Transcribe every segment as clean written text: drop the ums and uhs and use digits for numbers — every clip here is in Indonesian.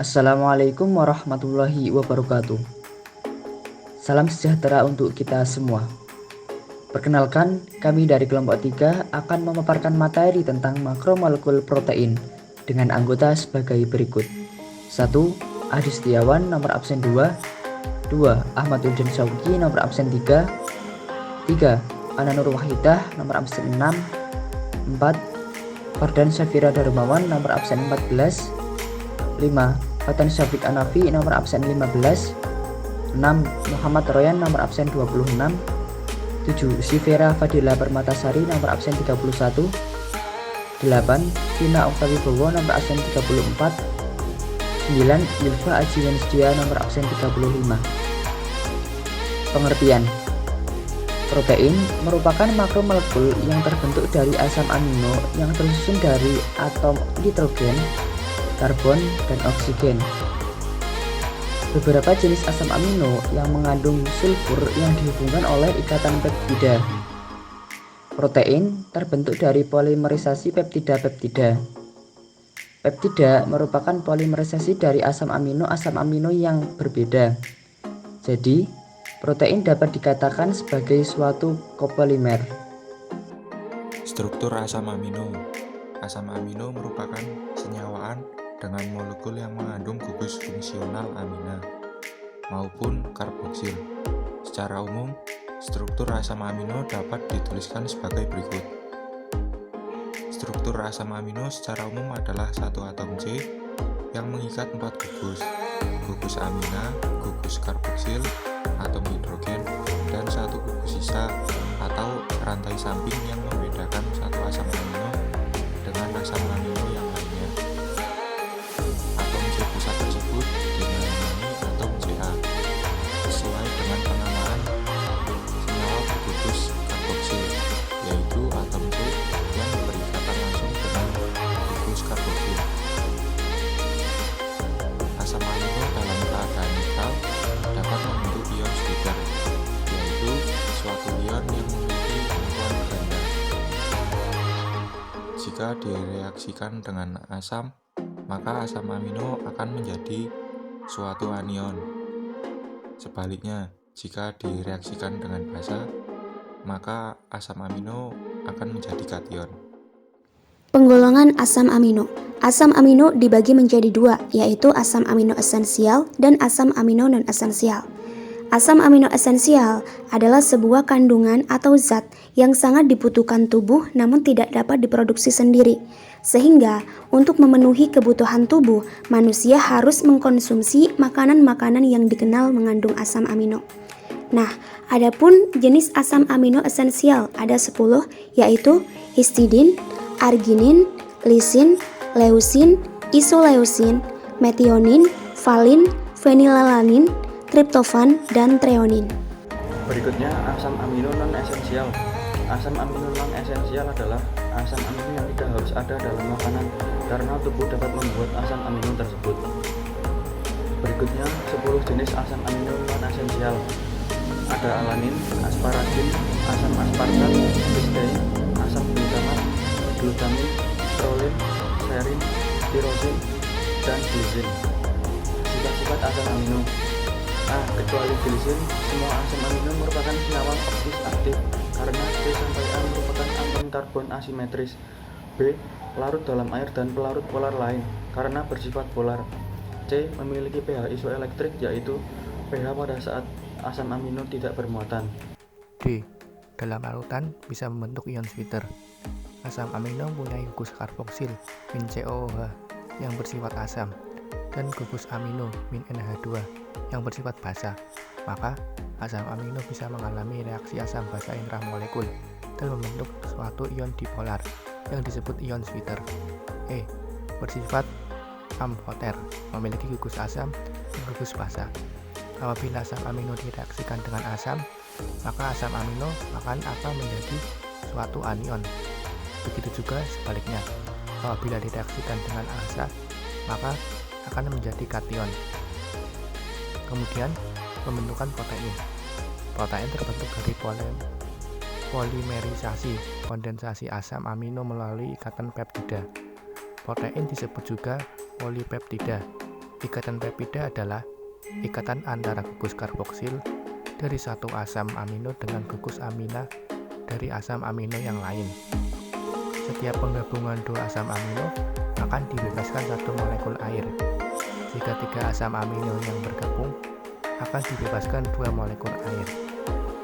Assalamualaikum warahmatullahi wabarakatuh. Salam sejahtera untuk kita semua. Perkenalkan, kami dari kelompok 3 akan memaparkan materi tentang makromolekul protein dengan anggota sebagai berikut. 1. Adi Setiawan nomor absen 2. 2. Ahmad Udin Sauki nomor absen 3. 3. Ana Nur Wahidah nomor absen 6. 4. Fardan Syafira Darmawan nomor absen 14. 5. Fatan Syafiq Anafi nomor absen 15. 6. Muhammad Royan nomor absen 26. 7. Sivera Fadila Permatasari nomor absen 31. 8. Vina Oktawi Bowo nomor absen 34. 9. Yulfa Aji Wensdia nomor absen 35. Pengertian. Protein merupakan makromolekul yang terbentuk dari asam amino yang tersusun dari atom nitrogen, karbon, dan oksigen. Beberapa jenis asam amino yang mengandung sulfur yang dihubungkan oleh ikatan peptida. Protein terbentuk dari polimerisasi peptida-peptida. Peptida merupakan polimerisasi dari asam amino yang berbeda. Jadi, protein dapat dikatakan sebagai suatu kopolimer. Struktur asam amino. Asam amino merupakan senyawaan dengan molekul yang mengandung gugus fungsional amina maupun karboksil. Secara umum, struktur asam amino dapat dituliskan sebagai berikut. Struktur asam amino secara umum adalah satu atom C yang mengikat 4 gugus amina, gugus karboksil, atom hidrogen, dan satu gugus sisa atau rantai samping yang membedakan satu asam amino dengan asam amino yang lainnya. Atom C pusat tersebut dinamai atom Ca sesuai dengan penamaan senyawa bergugus karboksil, yaitu atom C yang berikatan langsung dengan gugus karboksil. Asam amino dalam keadaan netral dapat membentuk ion Switzer, yaitu suatu ion yang memiliki ketentuan ganda. Jika direaksikan dengan asam, maka asam amino akan menjadi suatu anion. Sebaliknya, jika direaksikan dengan basa, maka asam amino akan menjadi kation. Penggolongan asam amino. Asam amino dibagi menjadi dua, yaitu asam amino esensial dan asam amino non-esensial. Asam amino esensial adalah sebuah kandungan atau zat yang sangat dibutuhkan tubuh namun tidak dapat diproduksi sendiri. Sehingga untuk memenuhi kebutuhan tubuh, manusia harus mengkonsumsi makanan-makanan yang dikenal mengandung asam amino. Nah, adapun jenis asam amino esensial ada 10, yaitu histidin, arginin, lisin, leusin, isoleusin, metionin, valin, fenilalanin, triptofan, dan treonin. Berikutnya asam amino non-esensial. Asam amino non-esensial adalah asam amino yang tidak harus ada dalam makanan karena tubuh dapat membuat asam amino tersebut. Berikutnya 10 jenis asam amino non-esensial. Ada alanin, asparagin, asam aspartat, sistein, asam glutamin, prolin, serin, tirosin, dan glisin. Sifat-sifat asam amino. Kecuali glisin, semua asam amino merupakan senyawa oksis aktif karena C sampai A merupakan atom karbon asimetris. B. Larut dalam air dan pelarut polar lain karena bersifat polar. C. Memiliki pH isoelektrik yaitu pH pada saat asam amino tidak bermuatan. D. Dalam larutan bisa membentuk ion Switzer. Asam amino punya gugus karboksil -COOH yang bersifat asam dan gugus amino -NH2 yang bersifat basa. Maka asam amino bisa mengalami reaksi asam basa intramolekul dan membentuk suatu ion dipolar yang disebut ion Switzer. E. Bersifat amfoter, memiliki gugus asam dan gugus basa. Apabila asam amino direaksikan dengan asam, maka asam amino akan menjadi suatu anion. Begitu juga sebaliknya, apabila direaksikan dengan asa, maka akan menjadi kation. Kemudian, pembentukan protein. Protein terbentuk dari polimerisasi, kondensasi asam amino melalui ikatan peptida. Protein disebut juga polipeptida. Ikatan peptida adalah ikatan antara gugus karboksil dari satu asam amino dengan gugus amina dari asam amino yang lain. Setiap penggabungan dua asam amino akan dibebaskan satu molekul air. Jika 3 asam amino yang bergabung, akan dibebaskan 2 molekul air,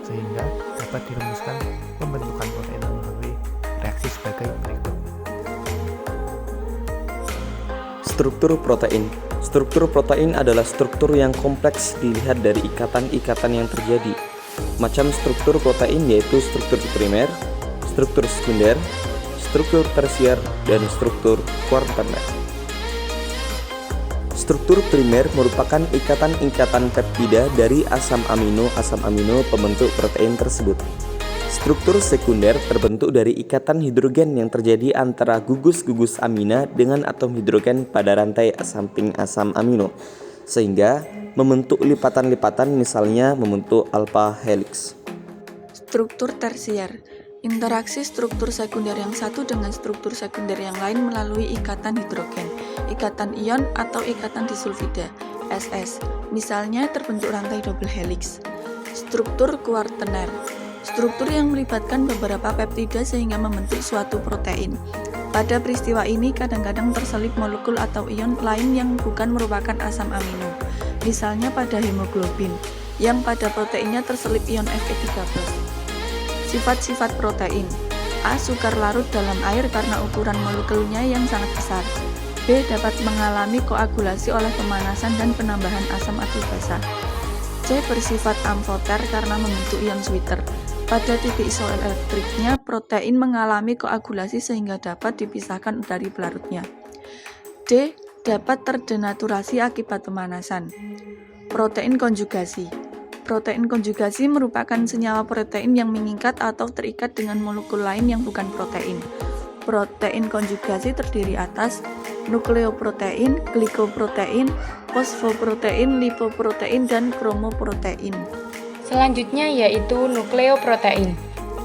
sehingga dapat dirumuskan pembentukan protein melalui reaksi sebagai berikut. Struktur protein. Struktur protein adalah struktur yang kompleks dilihat dari ikatan-ikatan yang terjadi. Macam struktur protein yaitu struktur primer, struktur sekunder, struktur tersier, dan struktur kuarterner. Struktur primer merupakan ikatan-ikatan peptida dari asam amino pembentuk protein tersebut. Struktur sekunder terbentuk dari ikatan hidrogen yang terjadi antara gugus-gugus amina dengan atom hidrogen pada rantai samping asam amino, sehingga membentuk lipatan-lipatan, misalnya membentuk alpha helix. Struktur tersier. Interaksi struktur sekunder yang satu dengan struktur sekunder yang lain melalui ikatan hidrogen, ikatan ion atau ikatan disulfida, SS. Misalnya terbentuk rantai double helix. Struktur kuarterner. Struktur yang melibatkan beberapa peptida sehingga membentuk suatu protein. Pada peristiwa ini kadang-kadang terselip molekul atau ion lain yang bukan merupakan asam amino. Misalnya pada hemoglobin, yang pada proteinnya terselip ion Fe3+. Sifat-sifat protein. A. Sukar larut dalam air karena ukuran molekulnya yang sangat besar. B. Dapat mengalami koagulasi oleh pemanasan dan penambahan asam aksubasa. C. Bersifat amfoter karena membentuk ion Switter. Pada titik isoelektriknya, protein mengalami koagulasi sehingga dapat dipisahkan dari pelarutnya. D. Dapat terdenaturasi akibat pemanasan. Protein konjugasi. Protein konjugasi merupakan senyawa protein yang mengikat atau terikat dengan molekul lain yang bukan protein. Protein konjugasi terdiri atas nukleoprotein, glikoprotein, fosfoprotein, lipoprotein, dan kromoprotein. Selanjutnya yaitu nukleoprotein.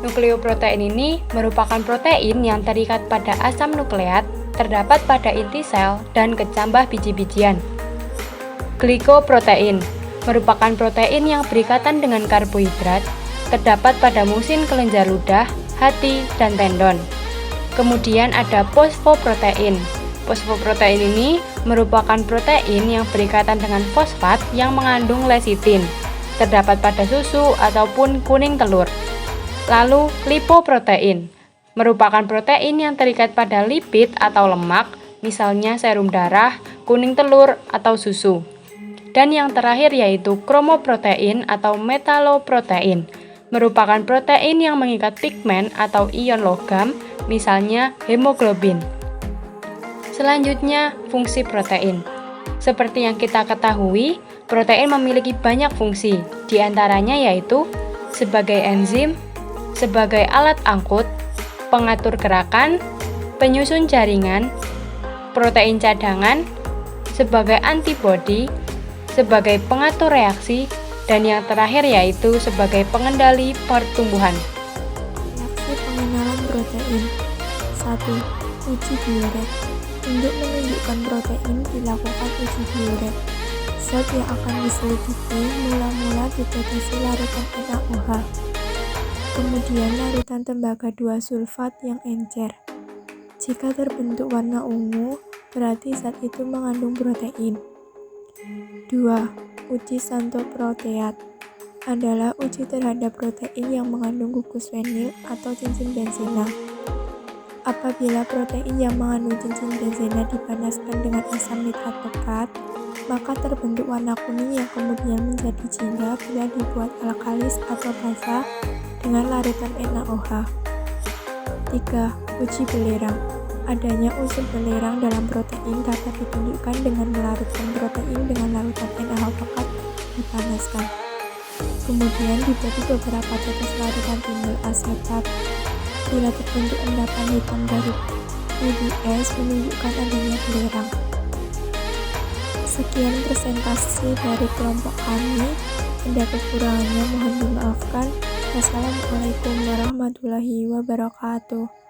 Nukleoprotein ini merupakan protein yang terikat pada asam nukleat, terdapat pada inti sel dan kecambah biji-bijian. Glikoprotein merupakan protein yang berikatan dengan karbohidrat, terdapat pada musin kelenjar ludah, hati, dan tendon. Kemudian ada fosfoprotein. Fosfoprotein ini merupakan protein yang berikatan dengan fosfat yang mengandung lesitin, terdapat pada susu ataupun kuning telur. Lalu lipoprotein merupakan protein yang terikat pada lipid atau lemak, misalnya serum darah, kuning telur, atau susu. Dan yang terakhir yaitu kromoprotein atau metaloprotein, merupakan protein yang mengikat pigmen atau ion logam, misalnya hemoglobin. Selanjutnya, fungsi protein. Seperti yang kita ketahui, protein memiliki banyak fungsi, di antaranya yaitu sebagai enzim, sebagai alat angkut, pengatur gerakan, penyusun jaringan, protein cadangan, sebagai antibodi, sebagai pengatur reaksi, dan yang terakhir yaitu sebagai pengendali pertumbuhan. Reaksi pengenalan protein. 1. Uji bioret. Untuk menunjukkan protein dilakukan uji bioret. Zat yang akan diselidiki mula-mula dideteksi larutan NaOH, kemudian larutan tembaga 2 sulfat yang encer. Jika terbentuk warna ungu, berarti zat itu mengandung protein. 2. Uji santoproteat adalah uji terhadap protein yang mengandung gugus vinil atau cincin benzena. Apabila protein yang mengandung cincin benzena dipanaskan dengan asam nitrat pekat, maka terbentuk warna kuning yang kemudian menjadi jingga bila dibuat alkalis atau basa dengan larutan NaOH. 3. Uji belerang. Adanya unsur belerang dalam protein dapat ditunjukkan dengan melarutkan protein dengan larutan NaOH pekat dipanaskan. Kemudian diberi beberapa tetes larutan timbul asetat. Bila terbentuk endapan hitam dari IDS menunjukkan adanya belerang. Sekian presentasi dari kelompok kami. Ada kekurangannya mohon dimaafkan. Wassalamualaikum warahmatullahi wabarakatuh.